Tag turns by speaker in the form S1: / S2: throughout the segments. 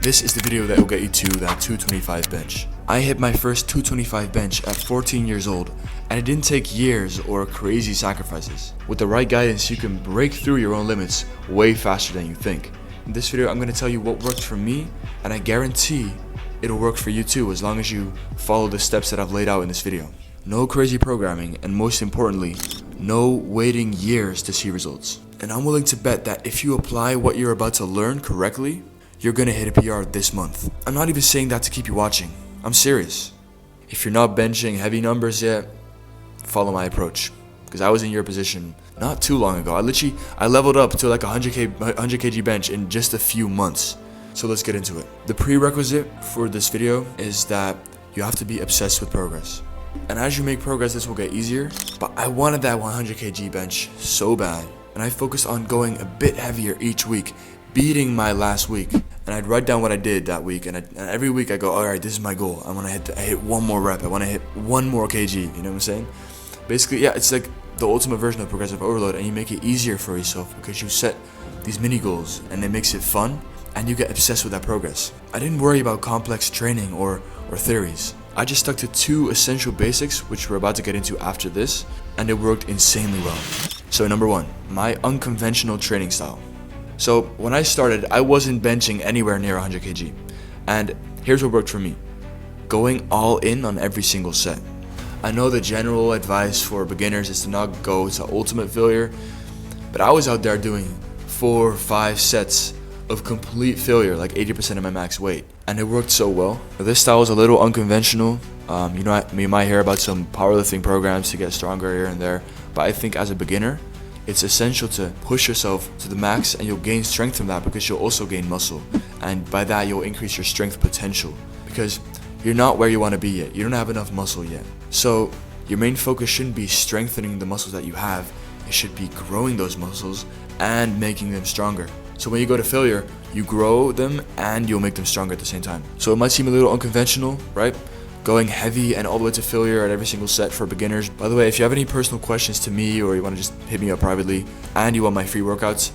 S1: This is the video that will get you to that 225 bench. I hit my first 225 bench at 14 years old, and it didn't take years or crazy sacrifices. With the right guidance, you can break through your own limits way faster than you think. In this video, I'm going to tell you what worked for me, and I guarantee it'll work for you too as long as you follow the steps that I've laid out in this video. No crazy programming, and most importantly, no waiting years to see results. And I'm willing to bet that if you apply what you're about to learn correctly, you're gonna hit a PR this month. I'm not even saying that to keep you watching. I'm serious. If you're not benching heavy numbers yet, follow my approach. Because I was in your position not too long ago. I leveled up to like 100 kg bench in just a few months. So let's get into it. The prerequisite for this video is that you have to be obsessed with progress. And as you make progress, this will get easier. But I wanted that 100 kg bench so bad. And I focused on going a bit heavier each week, beating my last week. And I'd write down what I did that week, and every week I go, alright, this is my goal. I hit one more rep, I want to hit one more kg, you know what I'm saying? Basically, yeah, it's like the ultimate version of progressive overload, and you make it easier for yourself because you set these mini goals, and it makes it fun, and you get obsessed with that progress. I didn't worry about complex training or theories. I just stuck to two essential basics, which we're about to get into after this, and it worked insanely well. So number one, my unconventional training style. So when I started, I wasn't benching anywhere near 100 kg. And here's what worked for me. Going all in on every single set. I know the general advice for beginners is to not go to ultimate failure, but I was out there doing 4 or 5 sets of complete failure, like 80% of my max weight. And it worked so well. This style is a little unconventional. You might hear about some powerlifting programs to get stronger here and there, but I think as a beginner, it's essential to push yourself to the max, and you'll gain strength from that because you'll also gain muscle. And by that, you'll increase your strength potential because you're not where you want to be yet. You don't have enough muscle yet. So your main focus shouldn't be strengthening the muscles that you have. It should be growing those muscles and making them stronger. So when you go to failure, you grow them and you'll make them stronger at the same time. So it might seem a little unconventional, right? Going heavy and all the way to failure at every single set for beginners. By the way, if you have any personal questions to me or you want to just hit me up privately and you want my free workouts,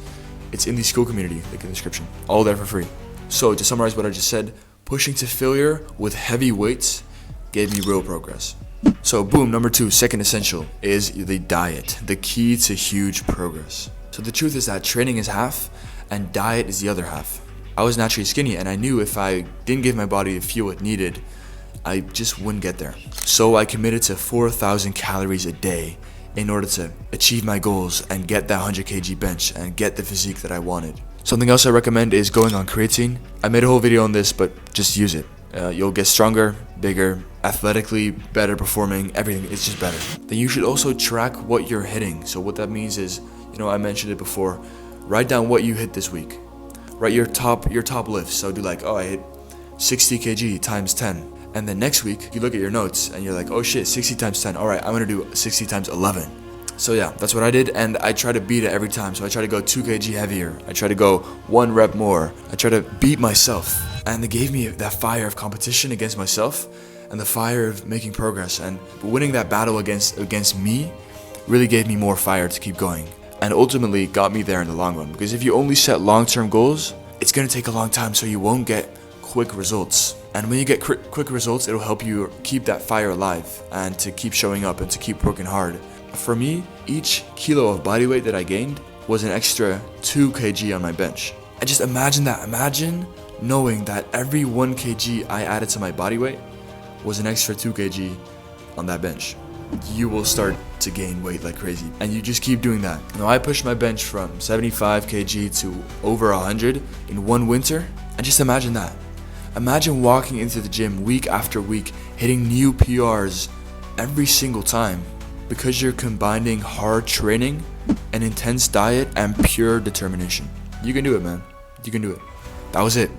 S1: it's in the school community, link in the description. All there for free. So to summarize what I just said, pushing to failure with heavy weights gave me real progress. So boom, number 2, second essential is the diet, the key to huge progress. So the truth is that training is half and diet is the other half. I was naturally skinny and I knew if I didn't give my body the fuel it needed, I just wouldn't get there. So I committed to 4,000 calories a day in order to achieve my goals and get that 100 kg bench and get the physique that I wanted. Something else I recommend is going on creatine. I made a whole video on this, but just use it. You'll get stronger, bigger, athletically better performing, everything, it's just better. Then you should also track what you're hitting. So what that means is, I mentioned it before, write down what you hit this week. Write your top lifts. So do like, I hit 60 kg times 10. And then next week, you look at your notes and you're like, oh shit, 60 times 10. All right, I'm gonna do 60 times 11. So yeah, that's what I did. And I try to beat it every time. So I try to go 2 kg heavier. I try to go 1 rep more. I try to beat myself. And it gave me that fire of competition against myself and the fire of making progress. And winning that battle against me really gave me more fire to keep going. And ultimately got me there in the long run. Because if you only set long-term goals, it's gonna take a long time, so you won't get quick results. And when you get quick results, it'll help you keep that fire alive and to keep showing up and to keep working hard. For me, each kilo of body weight that I gained was an extra 2 kg on my bench. And just imagine that. Imagine knowing that every 1 kg I added to my body weight was an extra 2 kg on that bench. You will start to gain weight like crazy. And you just keep doing that. Now I pushed my bench from 75 kg to over 100 in one winter. And just imagine that. Imagine walking into the gym week after week, hitting new PRs every single time because you're combining hard training, an intense diet, and pure determination. You can do it, man. You can do it. That was it.